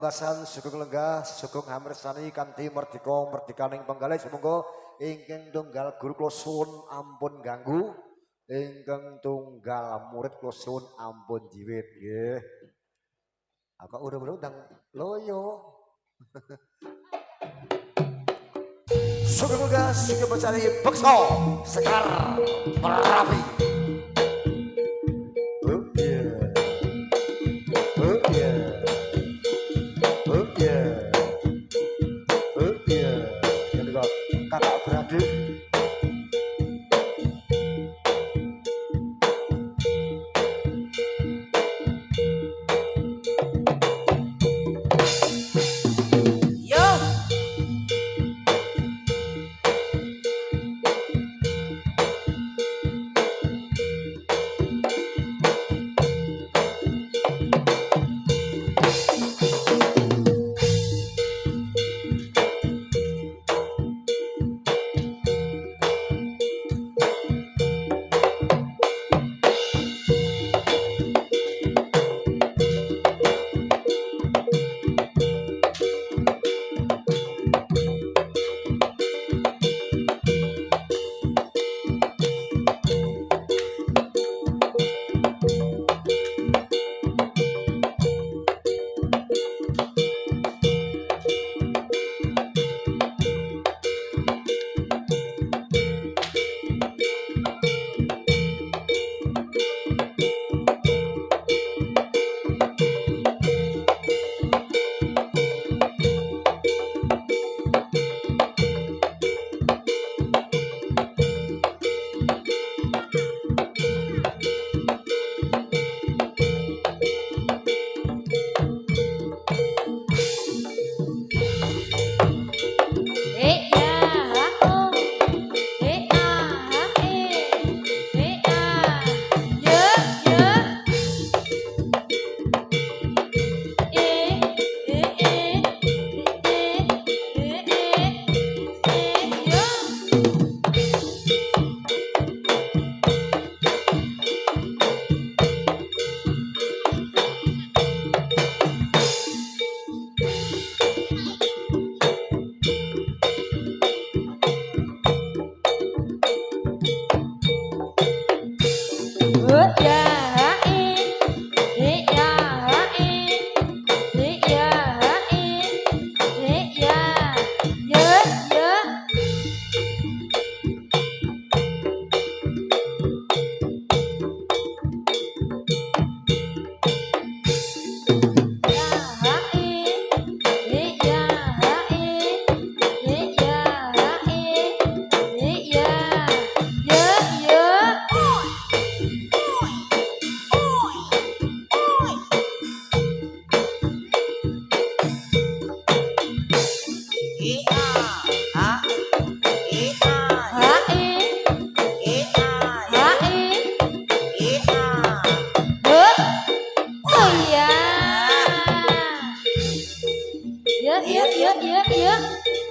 Gasan sugeng lenggah sugeng hamirsani kanthi merdika merdikaning penggalih sumangga ingkang tunggal guru kula suwun ampun ganggu ingkang tunggal murid kula suwun ampun jiwit nggih. Kok urung-urung ndang loyo. Sugeng lenggah sugeng mencari beksa Sekar Merapi. Oh yeah. Oh yeah. Oh yeah. Oh yeah. Yang juga kakak beradik.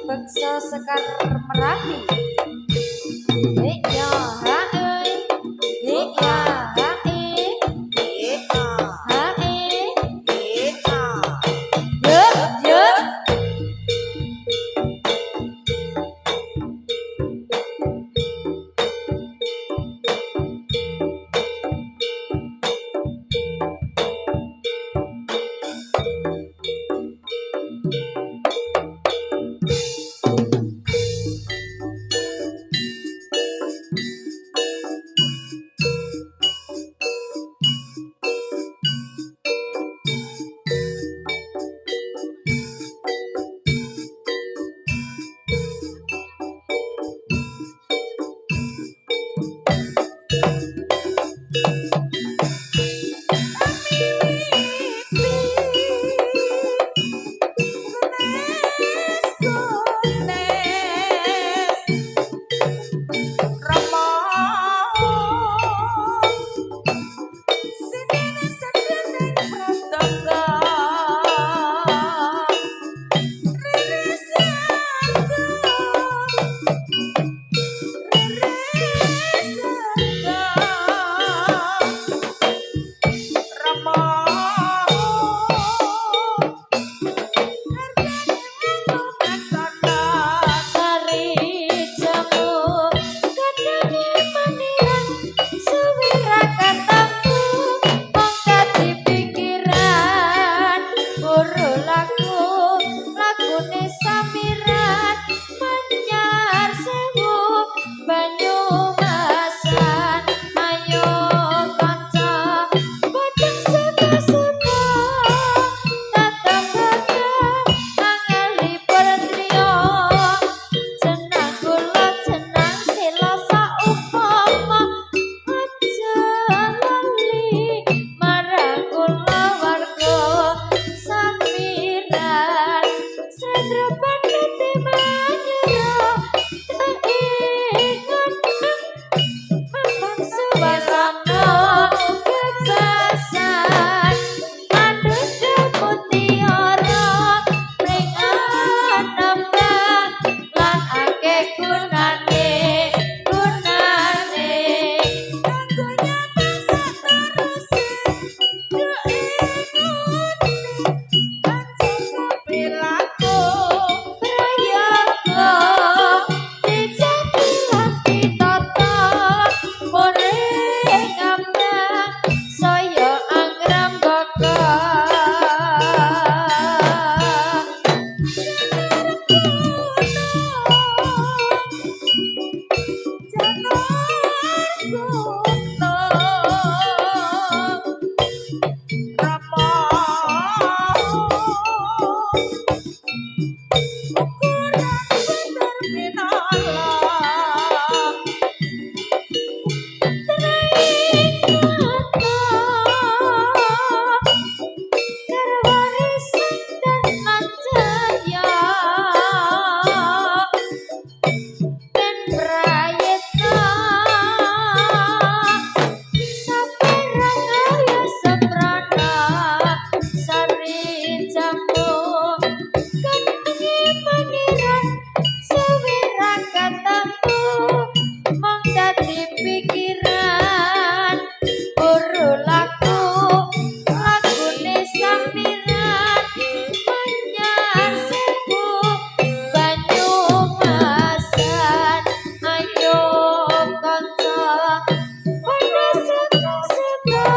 Beksa Sekar Merapi. Ya buru lagu lagune samiran manyar sewu banyu masan ayo kanca bodang suka-suka tatap bodang angelipun triya jenang kula jenang sila saupama aja lali marang kula warga samiran sendra pandhati manyura ingat mamang suwasana kebasan manungsa mutiara pringan nembang lan akeh gunane kanggo nyata sateruse perilaku prayoga dijati lan ditata muring ambang saya anggrambaka pikiran buru laku lagune samiran manyar sewu banyu masan ayo kanca padha suka-suka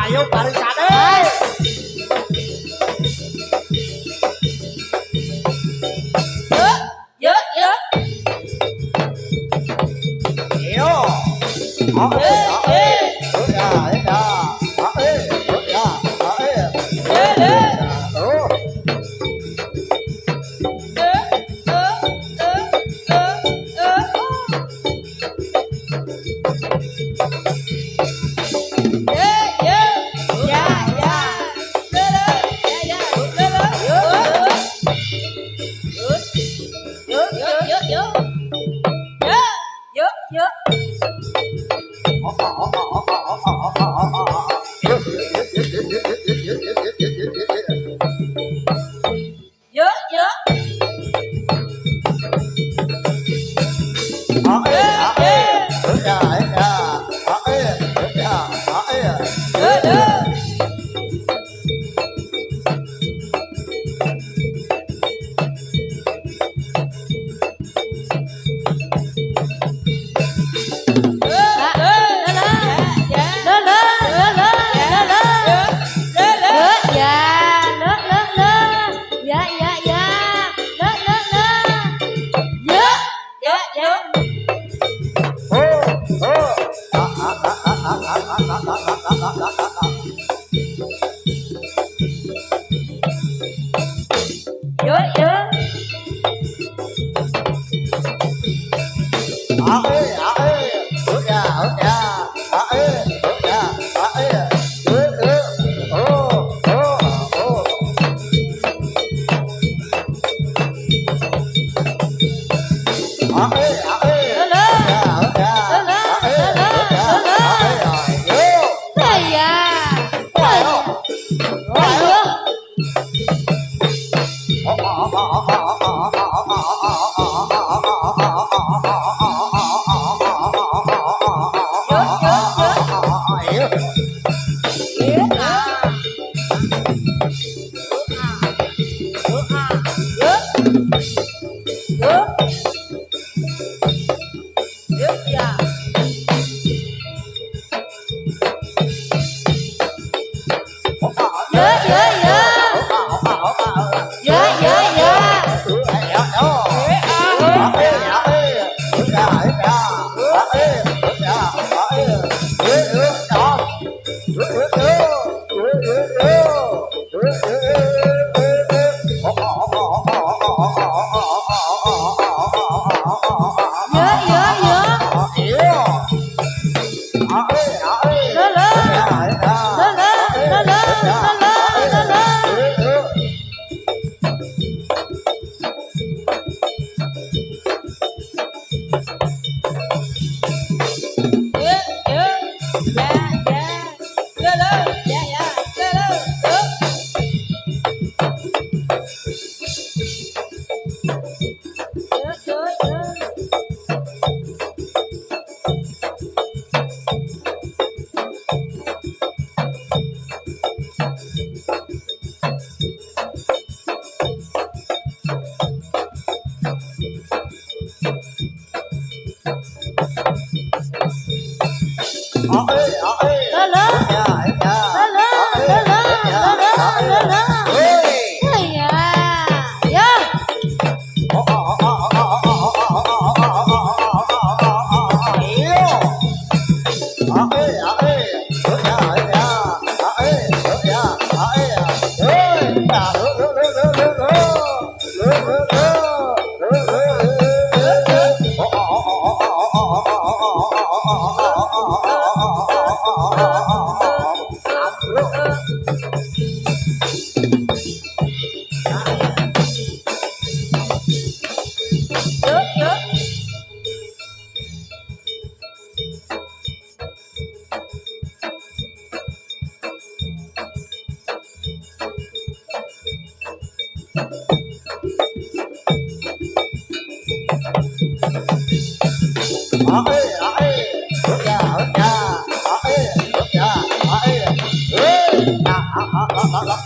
Ayo barisan Yeah.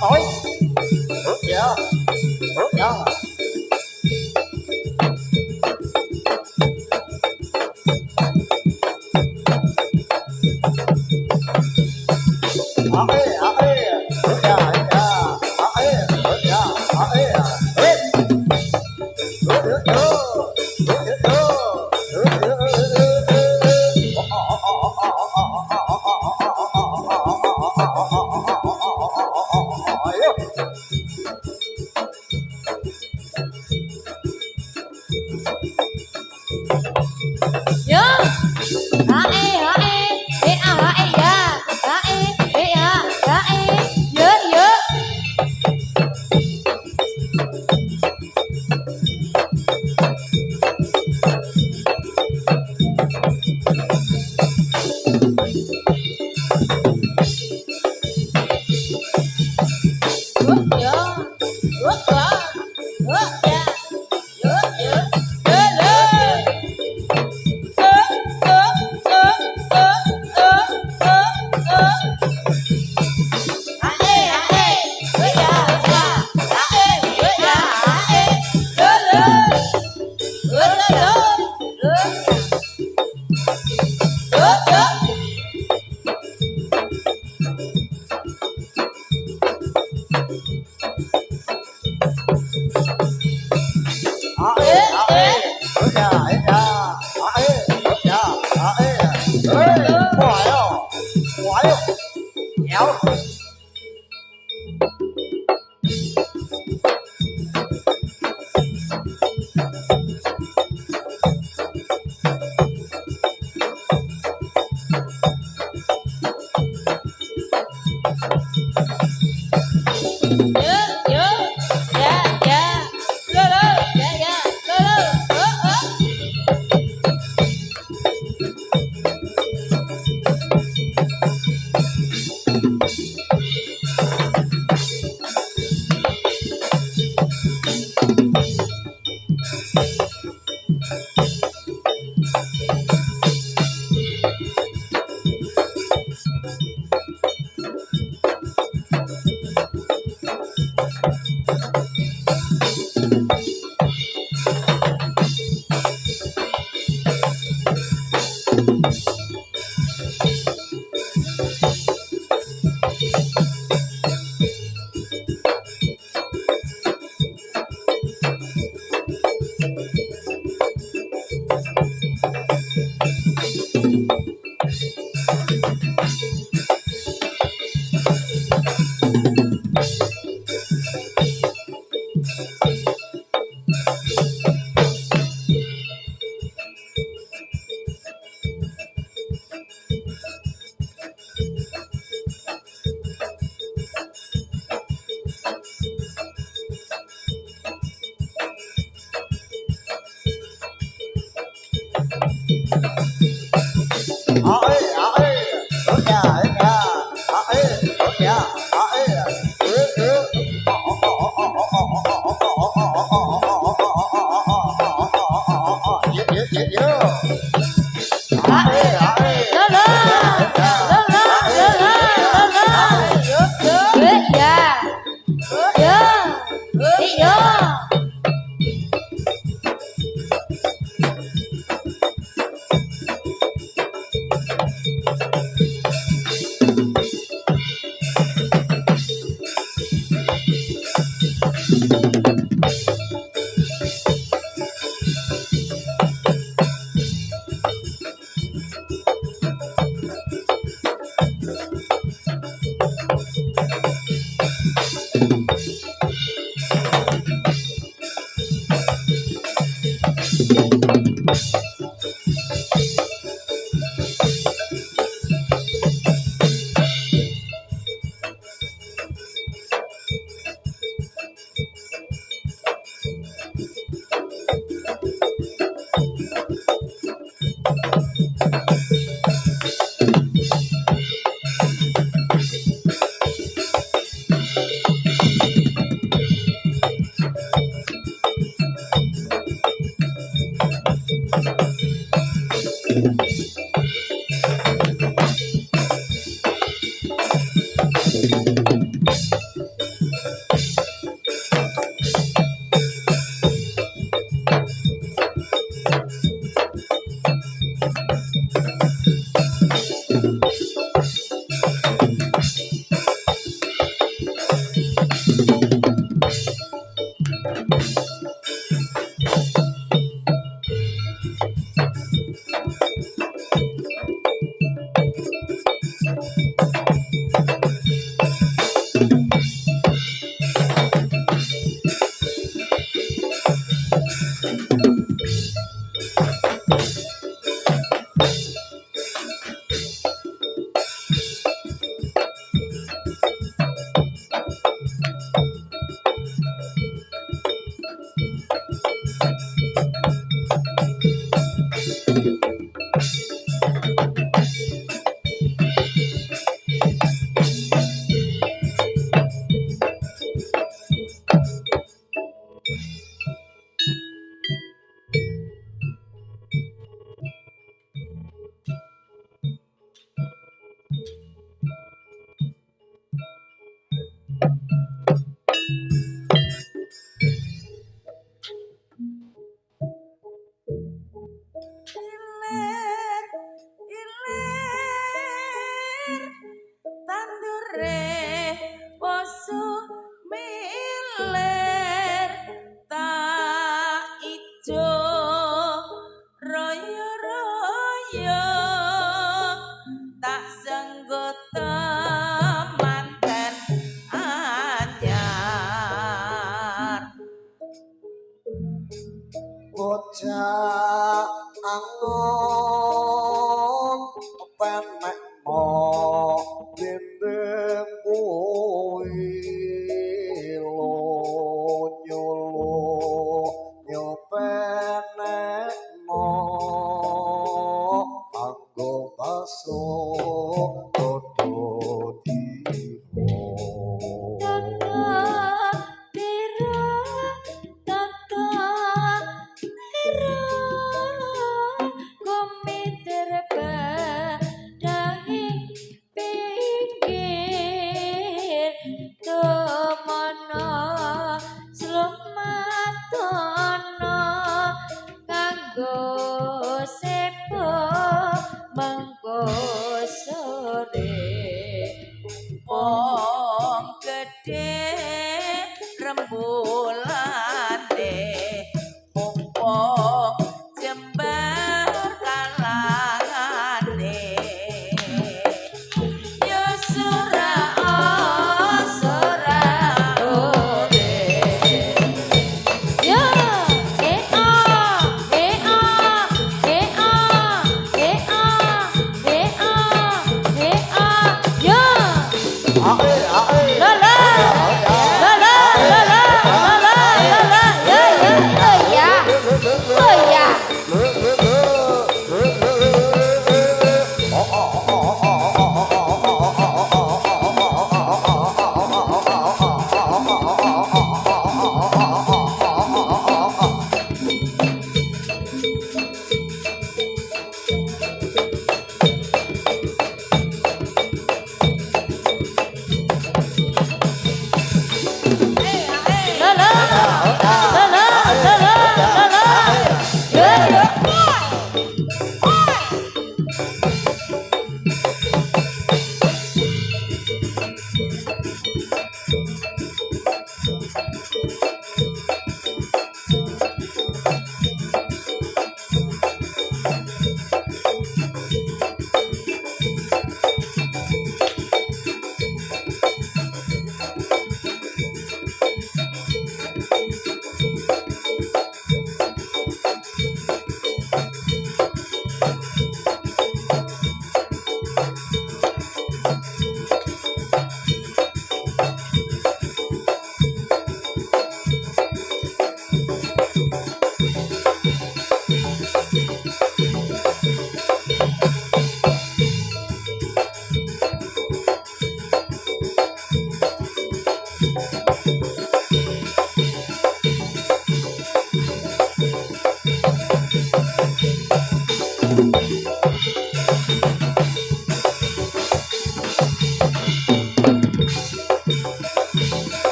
Ôi. Dạ. Dạ. Nhớ hả e a hả e ya hả e a hả e nhớ nhớ Ilir ilir tandure poso milir tak ijo royo royo tak senggot manten anyar bocah angon penek mo dinding kuwi nyolo penek mo kanggo baso dodo diho Wong gedhe rembulane mumpung jembar kalangane ya sura sura ore ya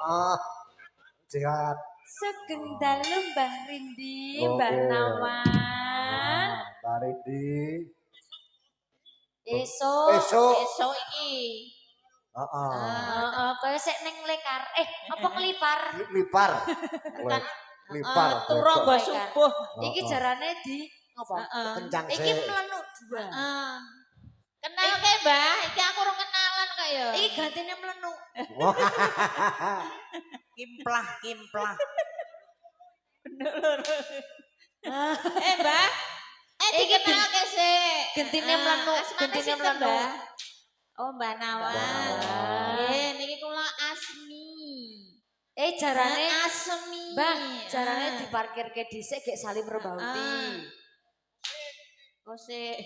Heeh. Sehat. Sugeng dalu Mbah Rindi, Oke. Mbah Nawan. Mbak Rindi. Esuk Esok iki. Heeh. kaya sik ning lekar. Apa nglipar? Lipar. Bukan Lipar. turu nggo subuh. Iki jarane di ngopo? Kencang Iki sih. mlenuk dua. Kenal ke Mbah, iki aku urung kenalan kok ya. Iki gantine mlenuk. Kimplah. Mbah, Iki kenal ke sik. gentine mlenuk, gentine mlenuk. Oh, Mbak Nawan. Nawan. Nggih, niki kula Asmi. Jarane Asmi. Mbah, jarane diparkirke dhisik gek salim rebauti. Oh, sik.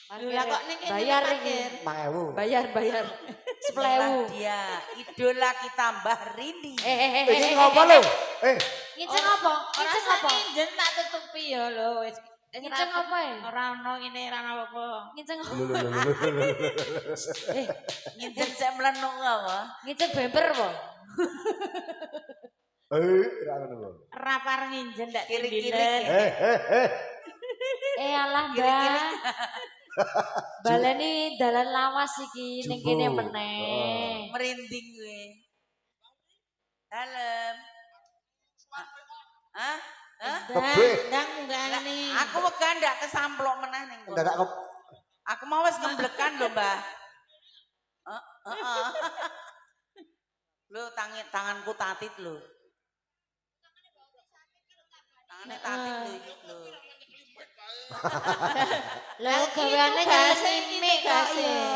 Parkir. Lah kok ning kene bayar parkir? iki. 5.000. Bayar. 10.000. Dia idola kita Mbah Rindi. Ini ngapa lho? Ngiceng apa? Ora Ngiceng sak apa? nginjen tak tutupi ya lho wis. Ngiceng apa ya? Ora ono ngene ora ono apa. Ngiceng Nginjen sik mlenuk apa? ngiceng bemper apa? Ra ngono lho. Ora pareng nginjen ndak Kiri-kiri. tindilan. Alah Mbah. Baleni dalan lawas iki ning kene meneh. Merinding gue. Dalem. Hah? Kebe. Ndang nggane. Aku wegah ndak kesamplok meneh ning kono. Ndadak Aku mau wis ngemblekan lho, Mbah. Heeh. Lho tanganku tatit lho. Tangane tatit lho iki lho. Lho gaweane jalan mimik kok gase. ya.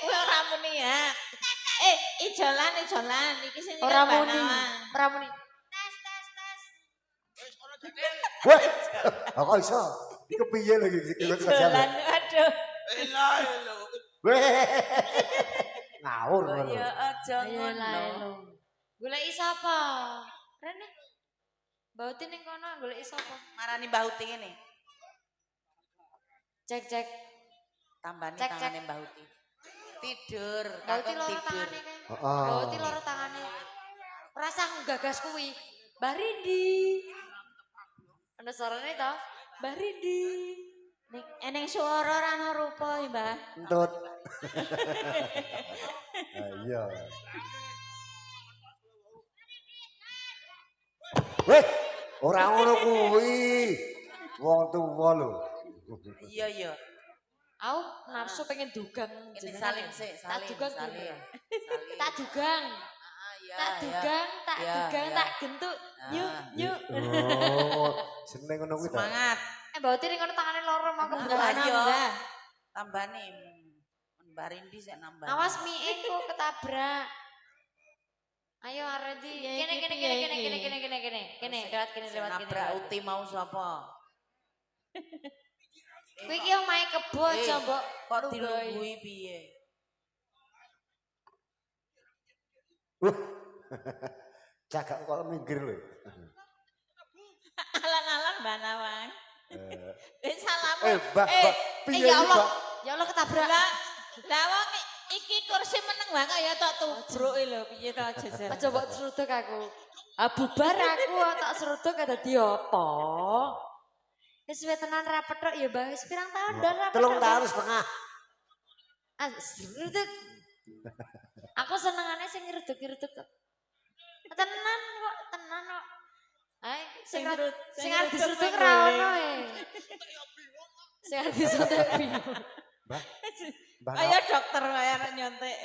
Kowe ora muni ya. Ijolan iki sing Ora muni. Ora muni. Wah. Kok iso? Iki piye lagi iki Ijolan aduh. Ngawur Oh ngono. ya aja Ayo ngono. lho. Goleki sapa? Rene. Bauti ning kono goleki sapa? Marani Mbah Uti ngene. Cek. Tambani Cek. tangane Mbah Uti. Tidur, Bauti kakek loro tidur. tangane kae. Heeh. Bauti loro tangane. Ora sah nggagas kuwi. Mbah Rindi. Ana suarane to? Mbah Rindi. Ning eneng swara ora ono rupa, Mbah. Entut. Iya. Weh, ora ngono kuwi. Wong tuwa lho. Iya iya. Aku nafsu pengen dugang Ini jenengan. saling sih, Tak saling, dugang saling. gimana? Saling. Tak dugang. Ah, iya, Tak iya. dugang, tak Ya, dugang, ya. tak gentuk. Nyuk, Ah. nyuk. Oh, seneng ngono kuwi ta. Semangat. Bauti ning kono tangane loro mau Enggak, kebukaan. ayo. Mbah. Tambani. Mbak Rindi sik nambah. Awas mie kok ketabrak. Ayo Ardi. Ya, Kene iki kene piye kene iki? kene kene kene kene. Kene lewat kene Sing lewat kene. nabrak lewat. Uti mau sapa? Kuwi iki omahe kebo aja mbok. Kok Lugoi. dilunggui piye? Cagak kok minggir lho. Alan-alan Mbah Nawang. Salamu. Mbak, piye Ya iki, Allah. Mbak? Ya Allah ketabrak. Lah wong iki kursi meneng wae kaya tok tubruk lho piye to jejer. Aja mbok seruduk aku. Bubar aku tak seruduk dadi apa? Wis tenan ra petruk ya, Mbak. Wis pirang tahun dan ra 3 petruk. tahun setengah. Seruduk. Aku senengane sing ngeruduk-ngeruduk kok. Tenan kok. Ae sing arep diseruduk ra ono e. Sing arep diseruduk bingung. Mbak. Mbak. Kaya dokter wae arek nyontek.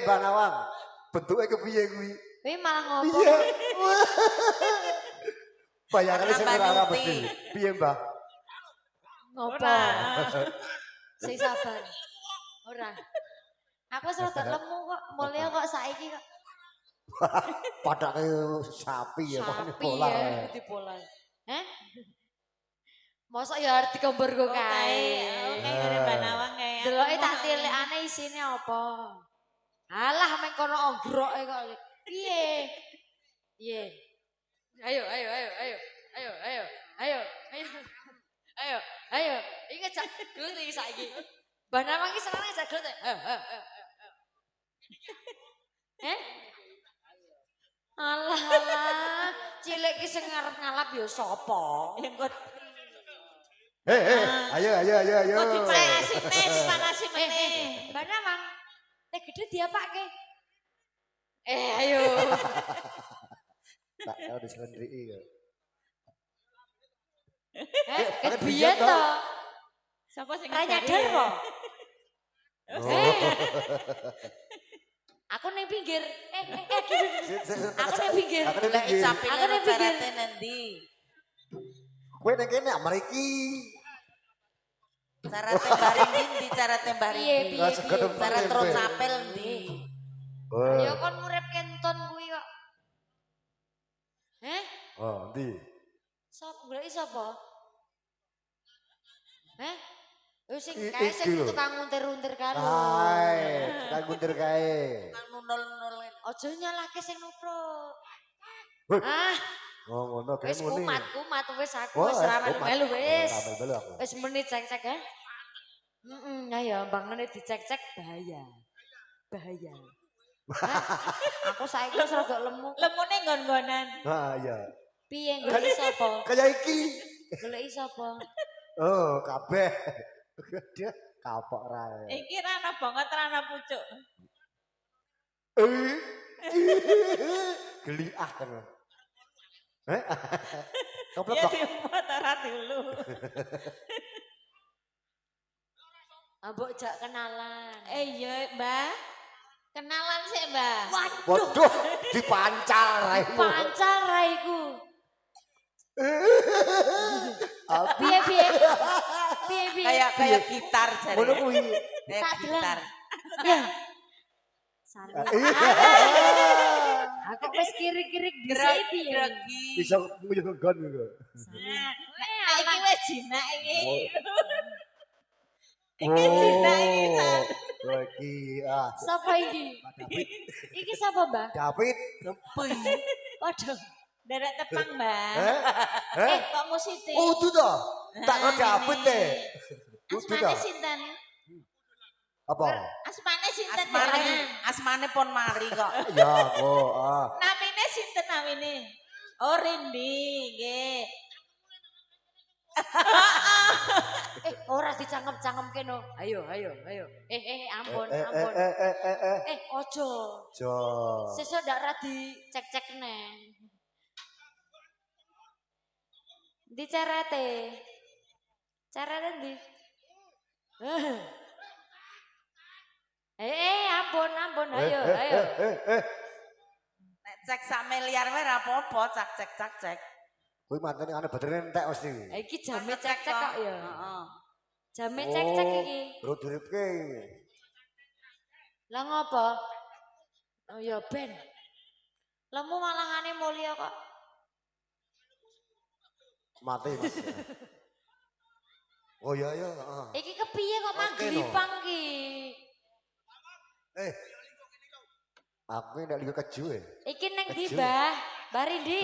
Mbak Nawang. Bentuke kepiye kuwi? Kuwi malah ngopo? Iya. Bayangane sing Nambah ora Uti. mesti. Piye, Mbak? Ngopo? Sing sabar. Ora. Aku serada lemu kok, mulya kok saiki kok. Padake sapi ya kok Sapi polar. ya, dipolar. Heh? Mosok ya arep dikombar go kae. Oke, ngene Mbah Nawang kae. Deloke tak tilikane isine apa? Alah meng kono ogroke kok. Piye? Piye? Ayo. Ayo. Ingat cak, gelut iki saiki. Mbah Nawang iki senenge jagot. Alah alah, cilik ki sing arep ngalap ya sapa? Engko Ayo. kok dipanasi dipanasi meneh. Mbah Nawang, nek gede diapake? Ayo. Tak kau diselendriki ya. Ket biyen to. Sapa sing Ra nyadar kok. Oh. Aku ning pinggir. Aku ning pinggir. Aku ning Lek pinggir. capine Aku ning pinggir. carate nendi? Kowe ning kene mriki. Carate bareng ndi cara tembah Piye ndi? piye Segede piye. Cara tempe. terus apel ndi? Oh. Ya kon urip kenton kuwi kok. Oh, ndi? Sapa goleki sapa? Wis sing Iki kae sing lho. tukang nguntir-untir kae lho. Kae, tukang guntir kae. Nang nunul-nunul. Aja nyalahke sing nutruk. Wih. Ah, Oh, ngono kae wis muni. kumat wis aku Oh, wis ra melu wis. Melu aku. Wis menit cek-cek ya. Ayo bangane dicek-cek bahaya. Bahaya. Aku saiki wis rada lemu. Lemune nggon-nggonan. Nah, iya. Piye goleki sapa? Kayak iki. Goleki sapa? Oh, kabeh. Dia kapok ra. Iki rana banget rana pucuk. Geli kan. Ya Keplek. dimuat ora dulu. Mbok jak kenalan. Iya, Mbah. Kenalan sih, Mbah. Waduh, dipancal raimu. Pancal raiku. Abi. Piye? Kayak gitar jare. Ngono kuwi. Kayak Tak deleng. gitar. Ya. Sari. Aku wis kirik-kirik dhisik piye. Gregi. Iso nguyuh nggon ngono. Nah, iki wis jinak iki. Oh, lagi Sapa iki? David. Iki sapa, Mbah? David. Waduh. Derek tepang, Mbah. Eh? Kok musiti? Oh, itu toh. Tak kau David deh. Itu Asmane toh. sinten? Apa? Asmane sinten? Asmane pon mari kok. Ya, oh, Namine sinten namine? Oh, Rindi, nggih. Ora dicangkem-cangkemke no. Ayo. Ampun. Ojo. Jo. Sesuk ndak ra dicek-cek neh. Di carate. Carate ndi? Ampun. Ayo. Nek cek sak miliar wae ra apa-apa, cak-cek. Kuwi mantene ana badene entek mesti. Iki jame cek-cek kok ya. Heeh. Jame cek-cek iki. Bro duripke. Lah ngopo? Oh ya ben. Lemu malangane mulya kok. Mati Mas. Oh iya, heeh. Iki kepiye kok Oke, manglipang ki? Aku ndak liyo keju e. Iki ning ndi, Keju. Mbah? Mbah Rindi.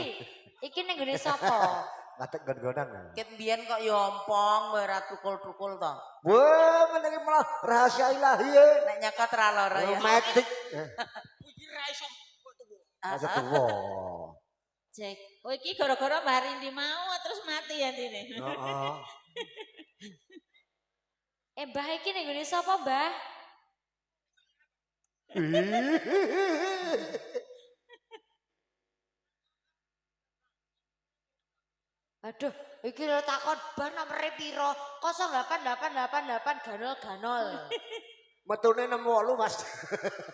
Iki ning gone sapa? Ngatek gon-gonan. Ket biyen kok ya ompong wae ra tukul-tukul to. Wah, meniki malah rahasia ilahi e. Nek nyekot ra lara ya. Romantik. Masa Ah, tuwa. Cek. Oh, iki gara-gara Mbah Rindi mau terus mati ya intine. Heeh. Mbah iki ning gone sapa, Mbah? Aduh, iki lho takon ban nomere piro? 08888 ganol. Metune 68, Mas.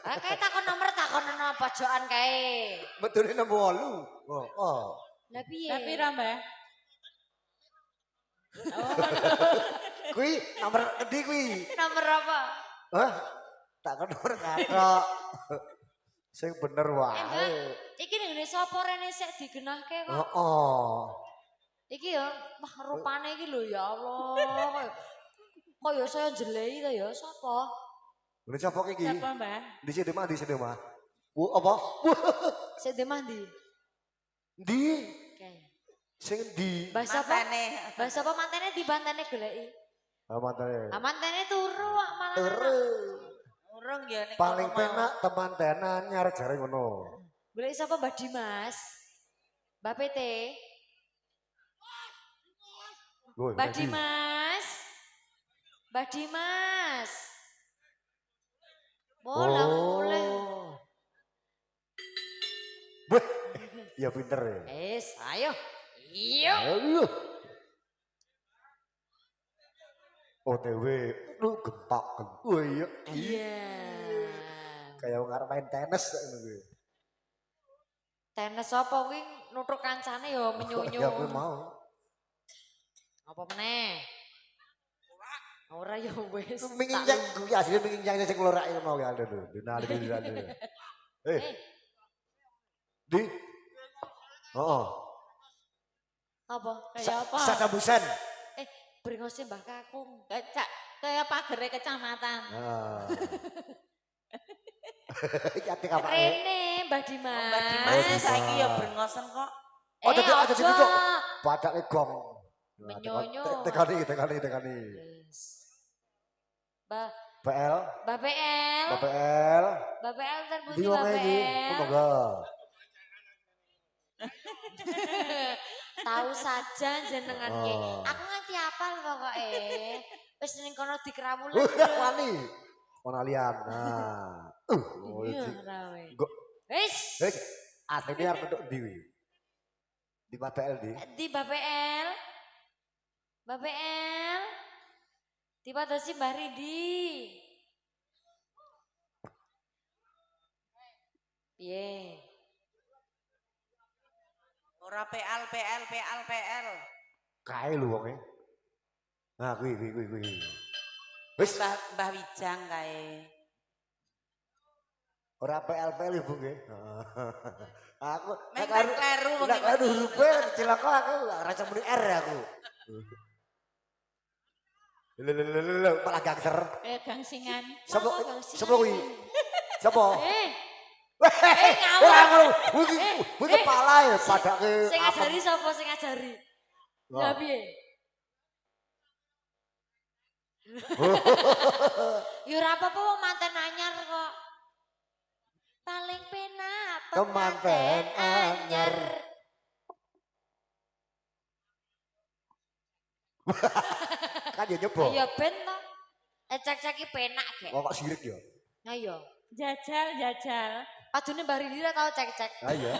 Kae takon nomor takon ana pojokan kae. Metune 68. Oh. Lah piye? Tapi ra, Mbah. Kuwi nomor endi kuwi? Nomor apa? Hah? Tak kan nomor katok. Sing bener Mbah, wae. iki ning ngene sapa rene sik digenahke kok. Heeh. Iki ya, wah rupane iki lho ya Allah. Kok ya saya jelei ta ya sapa? Lha sapa iki? Siapa, Mbah? Di sini mah. Apa? Sik di mandi. Ndi? Oke. Sing ndi? Mbah sapa? Matane. Mbah sapa mantene dibantene goleki. Mantene. Mantene turu kok malah. Turu. Urung ya ning Paling kono mau. penak teman tenan nyari jare ngono. Golek sapa Mbak Dimas? Mbak PT? Woi, Mbak lagi. Dimas? Mbak Dimas? Oh. Mulai. Weh, ya pinter ya. Ayo. Iya. Ayo. OTW, lu gempak. Oh iya. Iya. Kayak ngarep main tenis ngono kuwi. Tenis apa kuwi nuthuk kancane ya menyunyu. Ya kuwi mau. Apa meneh? Ora ya wis. Menginjak kuwi asline menginjak sing lorak ngono ya lho. Dinali. Di. Heeh. Apa? Kayak apa? Sadabusan. Brengose Mbah Kakung. Kayak pagere kecamatan. Nah. Iki apa? Rene Mbah Dimas. Mbak Dimas saiki ya brengosen kok. Aja aja. duduk. Padake gong. Menyonyo. Tekani. Yes. Mbah PL. Mbah PL. Mbah PL terpuji Di Mbah wong iki. PL. Semoga. Tahu saja jenengan nggih. Oh. Aku nganti apal pokoke. Wis ning kono dikrawulan. Wani. Ono lian. Nah. Iya rawe. Kok Wis. asline arep entuk ndi kuwi? Di PL di. Di Mbah PL. Mbah PL. Dipadosi Mbah Ridi. Piye? Ora PL. Kae lho wonge. Nah, kuwi. Wis Mbah Wijang kae. ora PL Ibu nggih. Aku Mek kleru wong nek kleru hurufe cilaka aku ora cemuni R aku. Lho, malah gangster. Gangsingan. Sopo Gangsingan kuwi? Sopo? Ngawur. Kuwi kepala ya padake. Sing ngajari sapa sing ngajari? Ya piye? Ya ora apa-apa wong manten anyar kok. Paling penak Kemanten anyar. Kan ya nyoba. Ayo ben to. Cek-ceki penak gek. Kok sirik ya? Ayo. Jajal. Padune Mbak Ridi ra tau cek-cek. Ayo.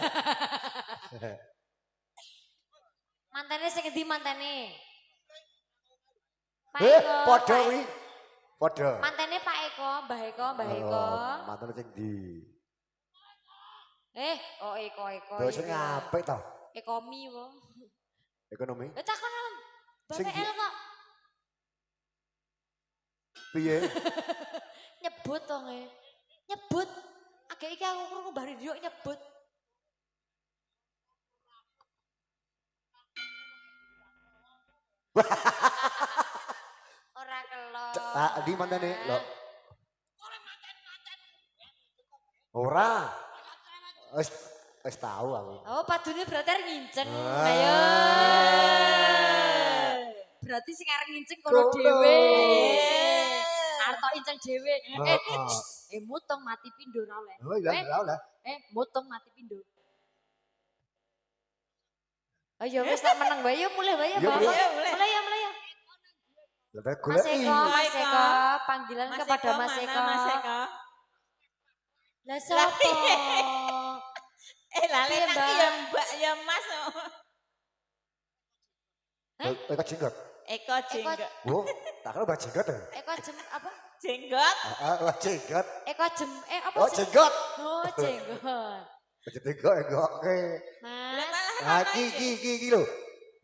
Mantene sing endi mantene? Pak Eko. Padha kuwi. Padha. Mantene Pak Eko, Mbah Eko. Mantan sing ndi? Eko. Lho sing apik to. Ekomi wo. Ekonomi. Lah takon Mbah Sing PL kok Piye? nyebut to nge. Nyebut. Agak iki aku krungu Mbah Ridi nyebut. Ora kelon. Di mantene lho. Ora. Wis tahu aku. Oh, padune berarti arep ngincen. Ah. Ayo. Berarti sing arep ngincen kono dhewe. Arep incen dhewe. Mutong mati pindho ora oleh. Oh iya, lah. Mutong mati pindho. Oh ya wis tak meneng wae ya mulai wae ya, Ya, Bang. mulai. Mulai ya. Lah Mas goleki. Eko, panggilan kepada Mas Eko. Mas Eko. Lah sapa? Lale Piye, nang Mbak? ya Mbak ya Mas. Eko jenggot. Eko jenggot. Oh, tak kira mbak jenggot ya? Eko apa? Jenggot. Mbak jenggot. Eko apa Oh, sih? jenggot. Oh, jenggot. Jenggot, enggak. Mas, Ah, iki lho.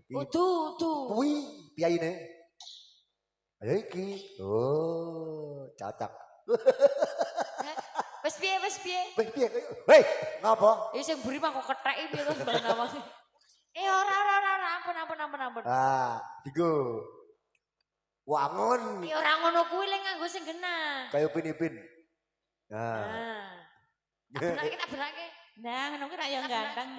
utuh. Kuwi piyaine? Ayo iki. Oh, cocok. Wis piye? Weh, piye? Hei, ngapa? Ya sing mburi mah kok ketheki piye to Mbak Nawang. Ora, ampun. Ah, digo. Wangun. Ya ora ngono kuwi lek nganggo sing genah. Kayak Upin-Ipin. Nah. Tak benake. Nah, ngono ki ra ya ganteng.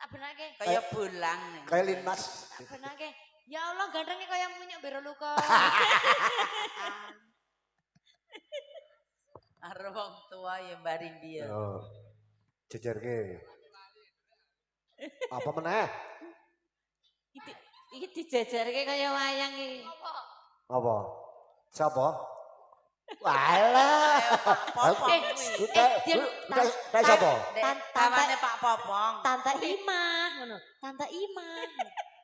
Tak benake. Kaya bulang nih. Kayak Linmas. Tak benake. Ya Allah gantengnya kayak punya bero luka. Arep wong tua ya barin dia. Oh, jejerke. Apa meneh? Iki dijajarke kaya wayang iki. Apa? Siapa? Walah. Popong Udah siapa? Kawane Pak Popong. Tante Imah ngono. Tante Imah.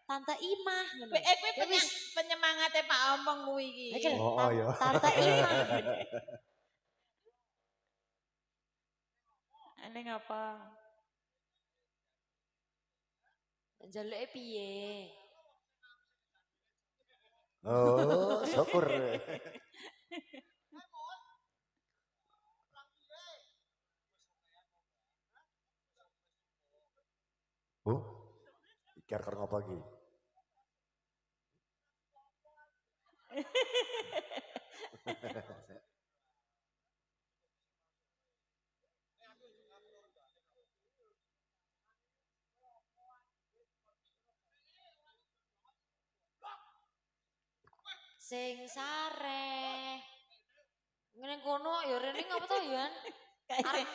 Tante Imah ngono. Kuwi penyemangate Pak Ompong kuwi iki. Iki lho, Oh, iya. Tante Imah. Ane ngapa? Jaluke piye? Oh, syukur. Oh, ikar karena apa lagi? Sing sare. Ngene kono ya rene ngapa to Yan? Arep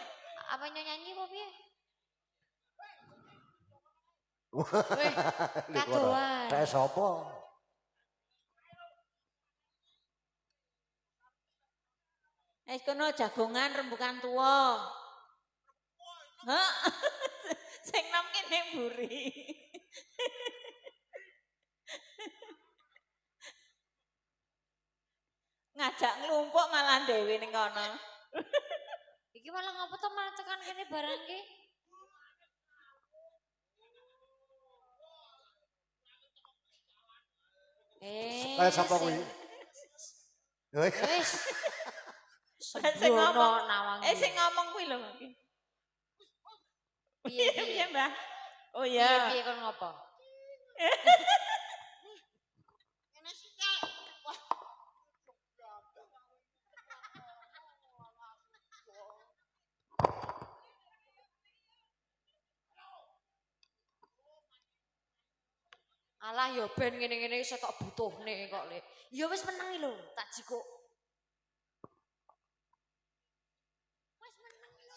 apa nyanyi apa piye? Weh, kadoan. Kayak sapa? Kono jagongan rembukan tua. Hah? Sing nom kene mburi. Ngajak nglumpuk malah dhewe ning kono. Iki malah ngapa to malah tekan kene barang ki? Kayak sapa kuwi? Wis. Sing Sembrono ngomong. nawang. Sing ngomong kuwi lho. Piye Piye piye? Mbah? Oh Piye ya. piye kon ngopo? Alah ya ben ngene-ngene iso tok butuhne kok Le. Ya wis meneng lho, tak jikuk. Wis meneng lho.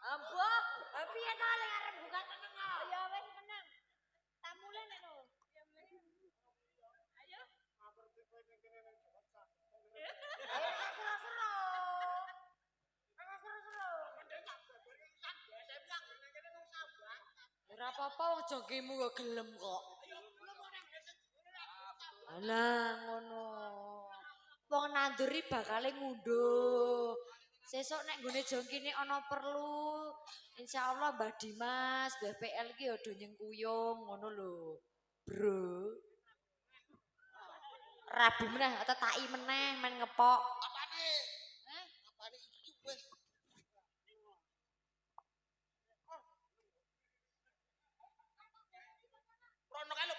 Ambo, piye to le arep buka meneng kok? Ya wis meneng. Tak mulai nek lho. Ayo. Ayo seru-seru. Ora apa-apa wong jogimu kok gelem kok. Alah ngono. Wong nanduri bakale ngunduh. Sesuk nek nggone jongkine ana perlu, insyaallah Mbah Dimas, Mbah PL ki do nyengkuyung ngono lho. Bro. Rabi meneh atau tai meneh men ngepok. Apane? Apane iki wis. Rono kae lho.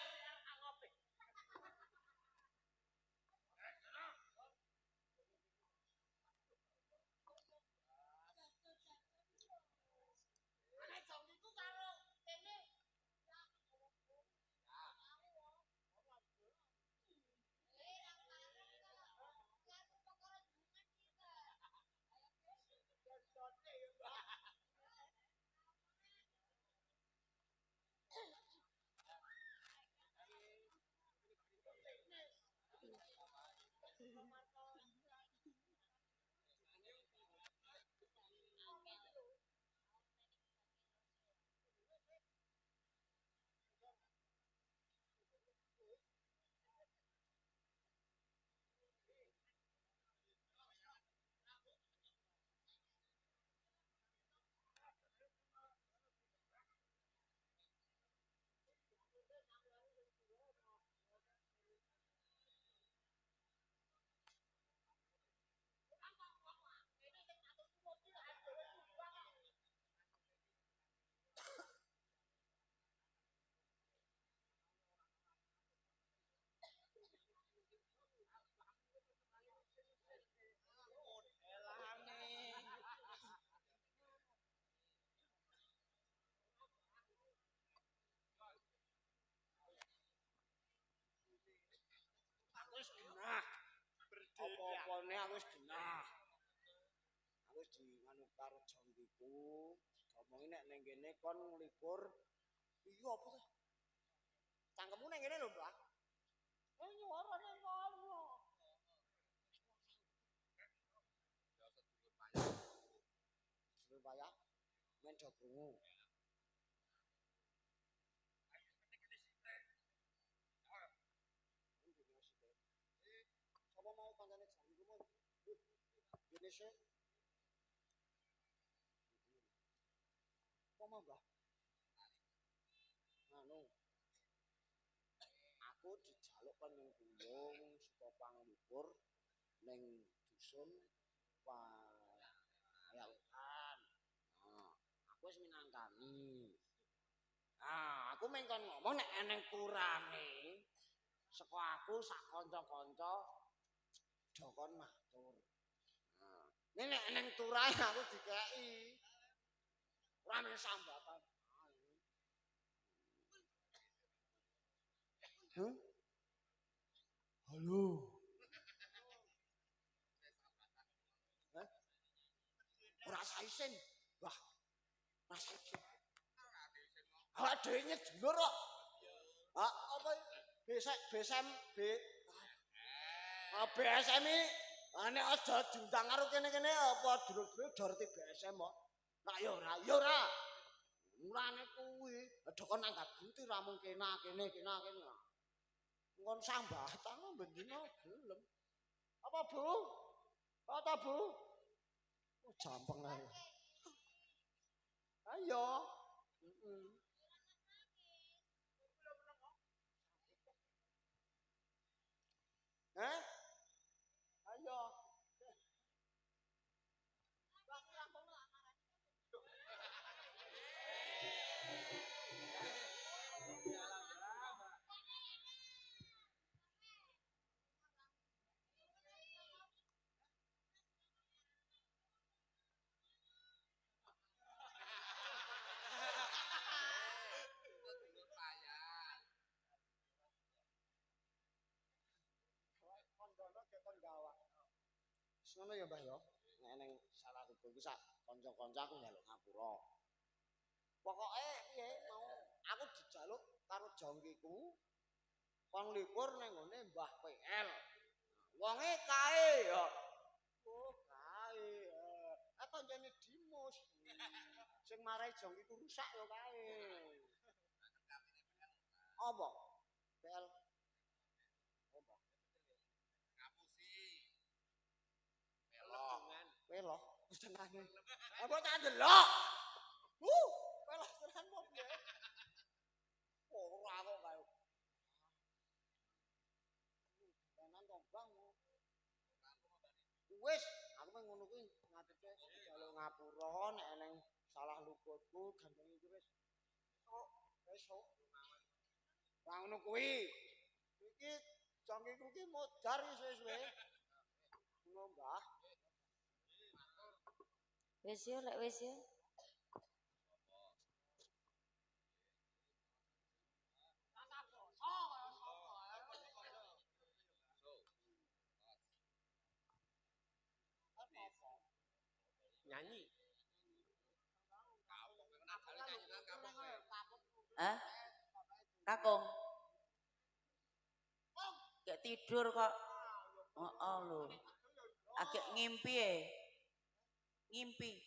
aku wis genah. Aku wis nganu karo jongkiku. Ngomongi nek ning kene kon nglipur. Iya apa sih? Cangkemmu ning kene lho, Mbak. Nyuarane ngono. Sedulur payah. Men do krungu. Sapa mau kancane jongkiku mun? Gene sih. Apa mau, Mbah? Anu, aku dijaluk kan ning gunung saka panglipur ning dusun Payawetan. Nah, aku wis minangkani. Ah, aku mengkon ngomong nek eneng kurane saka aku sak kanca-kanca dokon matur. Nah, nek eneng turahe aku dikeki. Ora men sambatan. Huh? Halo. Hah? Ora saisen. Wah, ora saisen. Awak dhewe nyedulur kok. Ah, apa BSM BSM iki nek aja diundang karo kene-kene apa dulur-dulur dorti BSM kok. Nak ya ora. Mulane kuwi dokon anggap gunti ra mung kene. Ngon sambatan bendina gelem. Apa Bu? Apa Bu? Oh, jampeng ae. Ayo. Heeh. Hah? Ayo. Kondono ke kon gawak. Ngono ya, Mbah ya. Nek ning salah kudu sak kanca-kanca aku njaluk ngapura. Pokoke piye mau aku dijaluk karo jongkiku kon libur ning ngene Mbah PL. Wonge kae ya. Oh, kae. Kancane Dimus. Sing marai jongkiku rusak ya kae. Apa? PL. Apa? Pelok. Wis tenane. Apa tak delok? Pelok tenan kok piye? Ora kok kae. Tenan to, Bang. Wis, aku mung ngono kuwi ngateke jaluk ngapura nek eneng salah luputku gandeng iki wis. Besok. Lah ngono kuwi. Iki jangkiku ki modar suwe-suwe. Ngono, Mbah. Wis yo lek wis yo. Nyanyi. Hah? Kakung. Kayak tidur kok. Heeh lho. Agak ngimpi Ngimpi.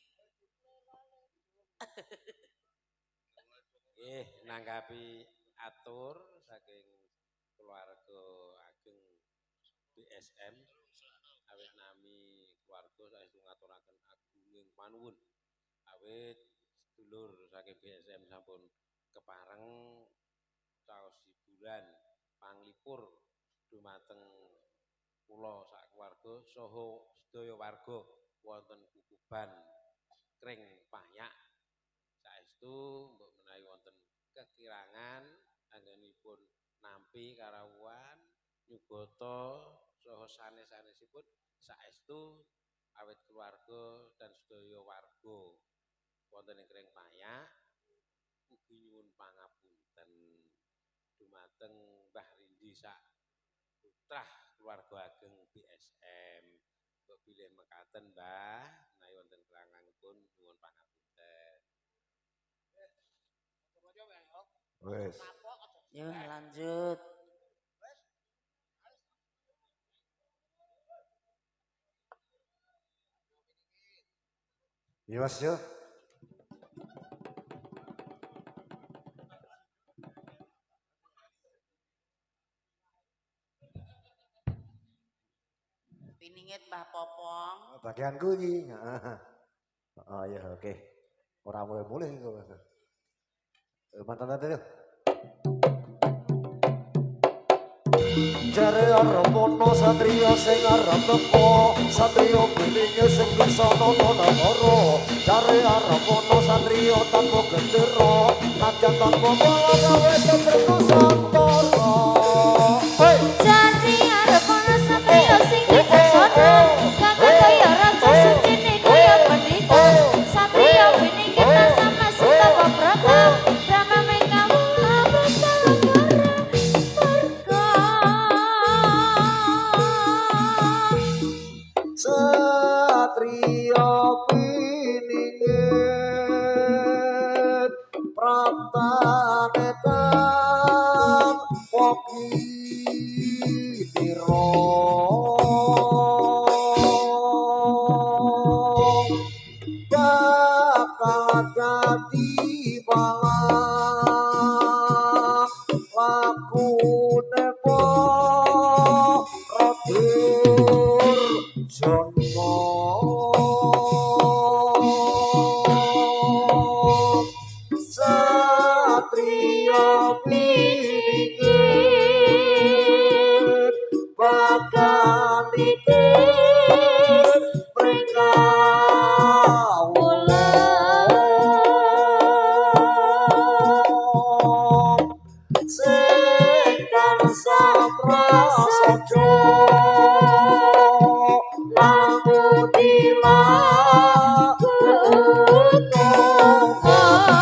Nanggapi atur saking keluarga ageng BSM awit nami keluarga saestu ngaturaken agunging panuwun awit sedulur saking BSM sampun kepareng caos hiburan panglipur dumateng kula sak keluarga saha sedaya warga wonten Kukuban Kring Payak saestu mbok menawi wonten kekirangan anggenipun nampi karawuhan nyugata saha sanes-sanesipun saestu awit keluarga dan sedaya warga wonten ing Kring Payak ugi nyuwun pangapunten dumateng Mbah Rindi sak putrah keluarga ageng BSM ngaten Mbah, menawi wonten kelangangipun nyuwun pangapunten. Wes. Yo lanjut. Iya Mas yo. Piningit Mbah Popong. Bagianku iki. Oh iya oke. Ora mulai-mulai iku Mas. Mantan-mantan yo. Jare arep ana satriya sing arep teko, satriya belinge sing kesana nagara. Jare arep ana satriya tanpa gendera, najan tanpa bola gawe tembrek Nusantara. Hei! Jari arep ana satriya sing bijaksana, kakang kaya raja sucine kaya pandita. Satriya bening kita sama Sinta Pabrata, praname kawula Prastalanggara. Satria piningit pratanetan wakitira bakal dadi balak lakune Radur Jono Satria piningit bakal mikir mereka sing tansah prasaja lamutila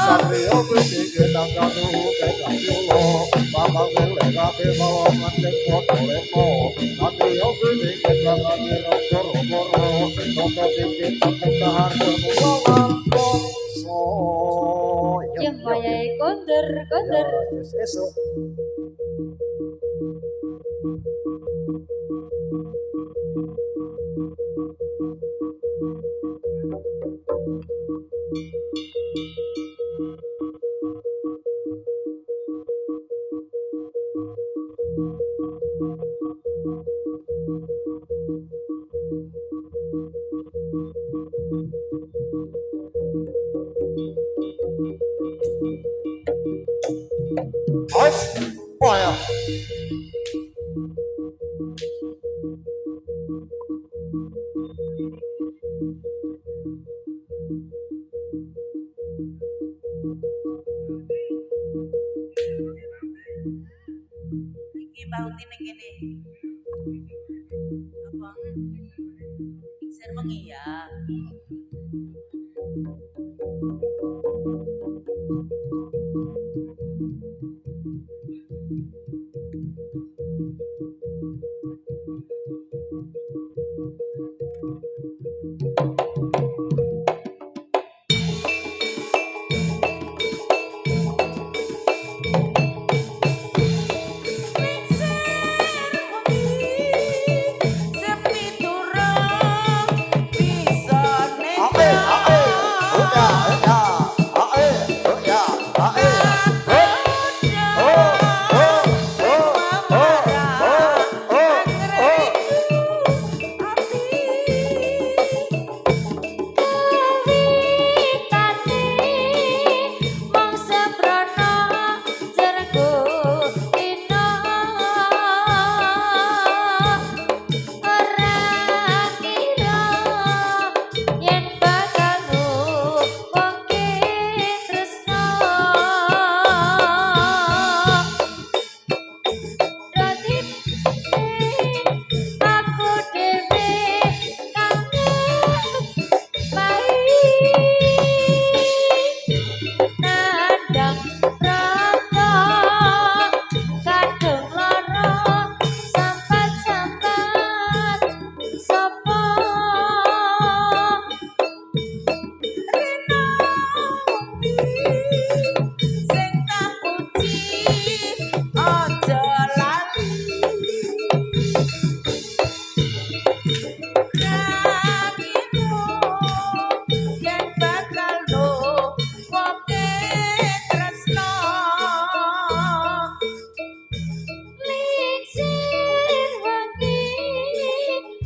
Satria piningit nangkanu kekajulo bakal ngelekake bawa ngantek potolemo Satria piningit bakal goro-goro toko dikit takut tahan bermulangan bongso Yang wayahe kondur. esok oh ya Iki Mbah Uti ning kene. Apa? Mixer mengi ya.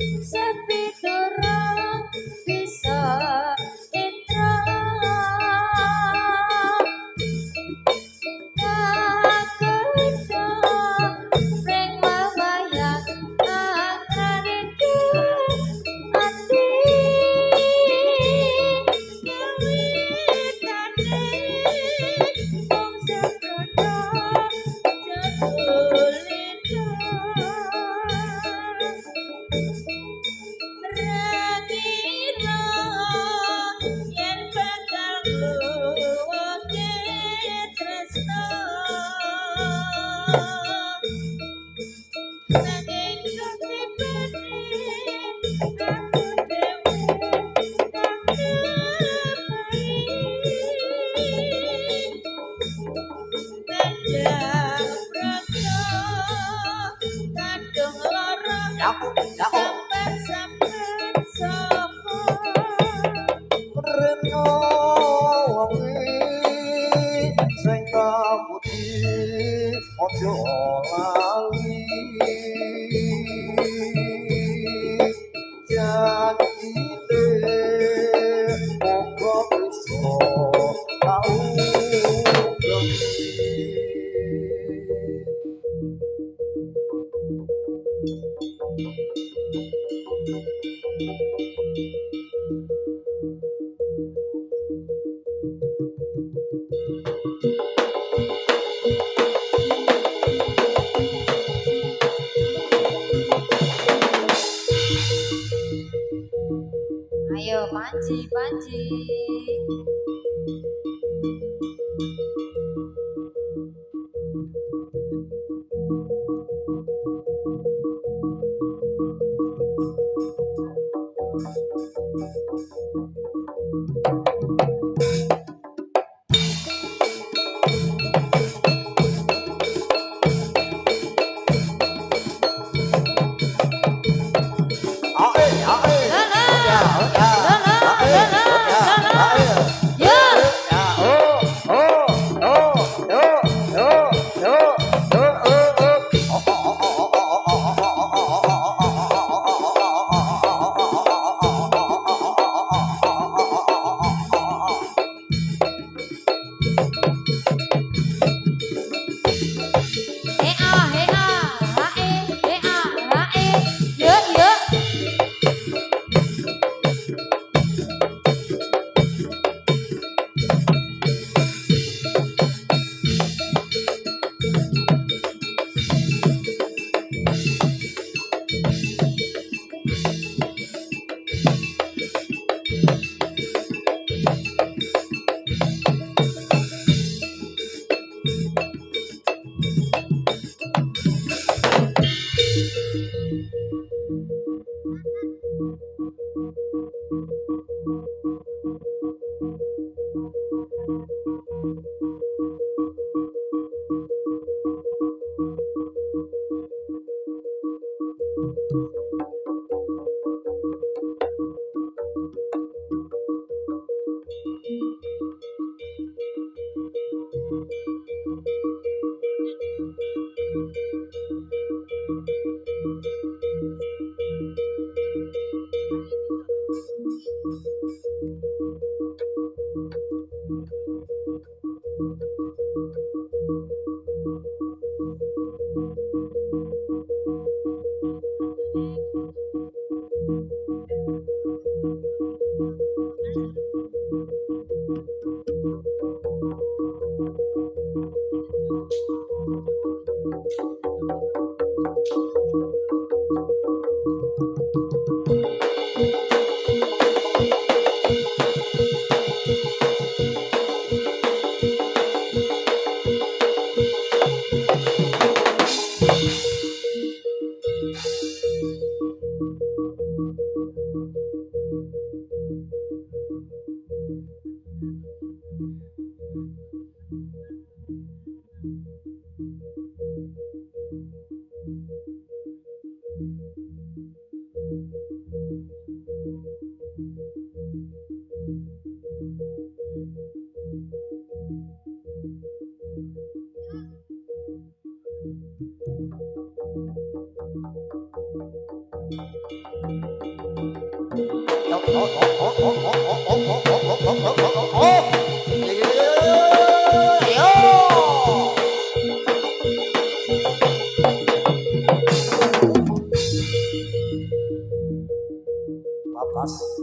sepi durung bisa intra kakuda ring mamayang angarindu ati nyawitane wong seprono jatuh Rangira yen bakal luwake tresno nanging kepipane aku dewe Kandang praga kadung lara sampen sapa Reno wengi sing kaputi aja lali janjine monggo bisa tau Ayo Panji, Panji. Papas.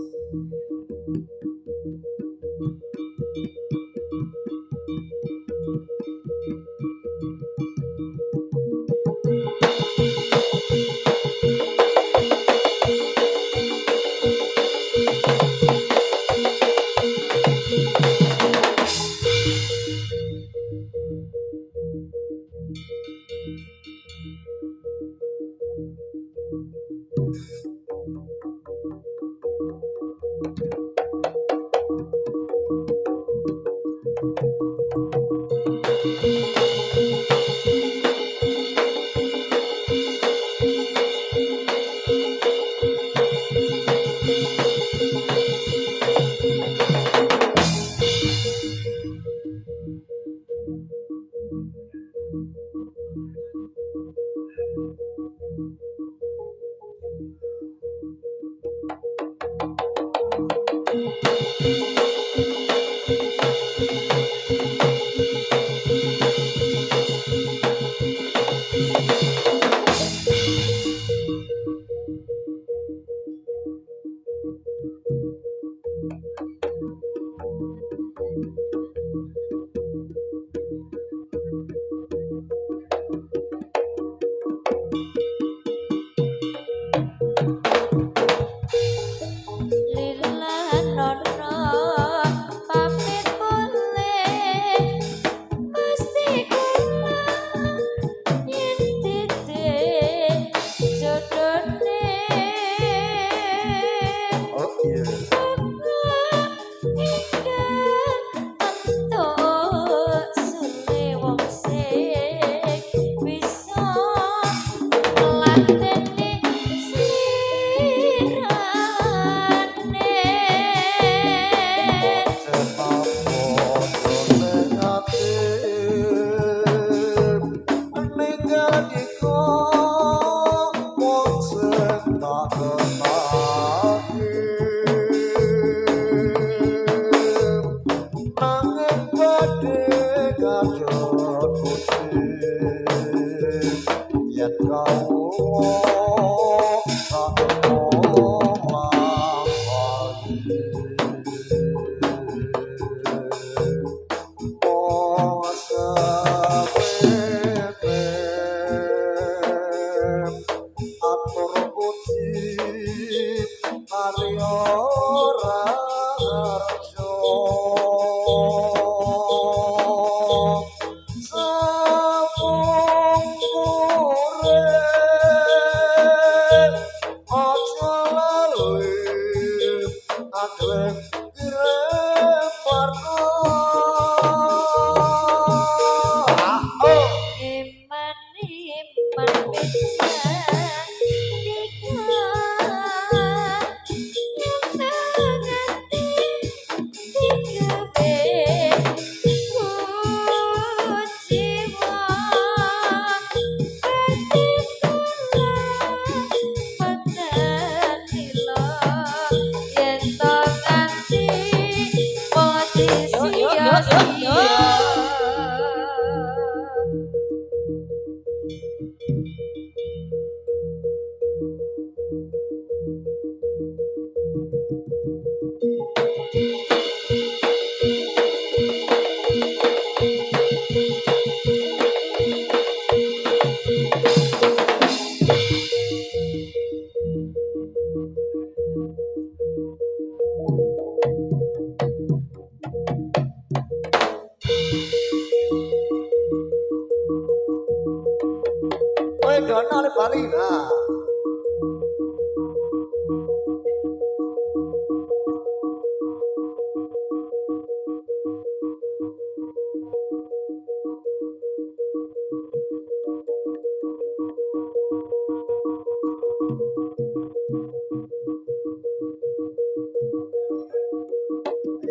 Dono Bali. Nah.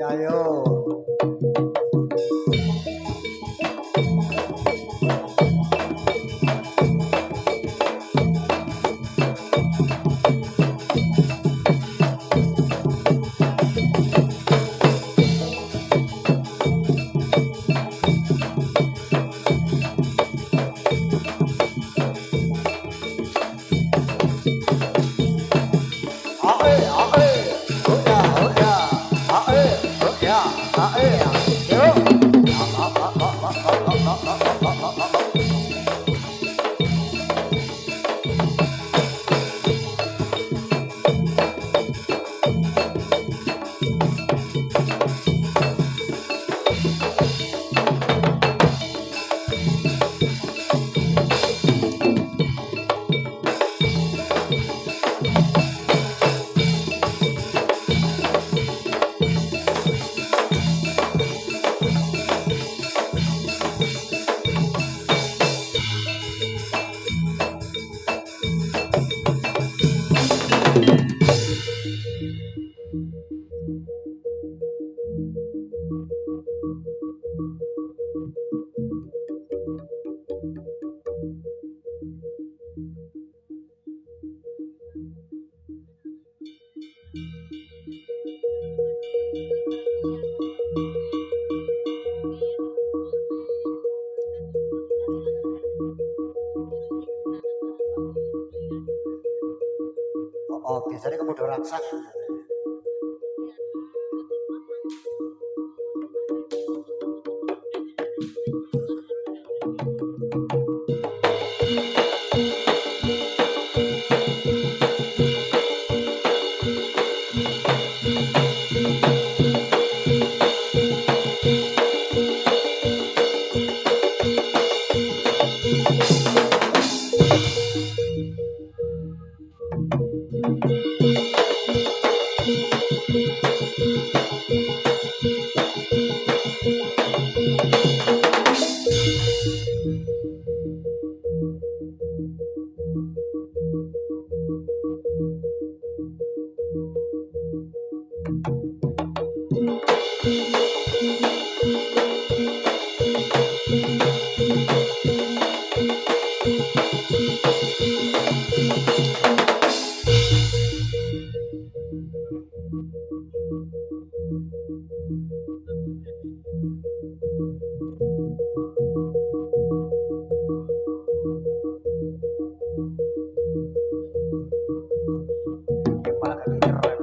Ya yo. Oh, biasanya kamu udah rangsang. Kepala kaki keren.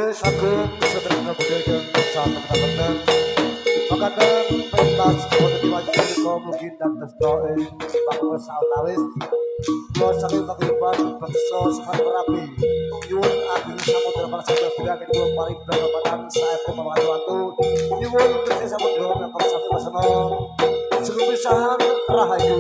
Yesus Agung seterusnya budaya satu teman-teman mengatakan pentas seperti wajib kau mungkin dan terstoe bahwa sautawis kau sambil mengibar berso sehat berapi nyuwun agung samudra para sambil bilang kedua paling berkepatan saya pembantu nyuwun kerja samudra para sambil masono sebelum pisahan rahayu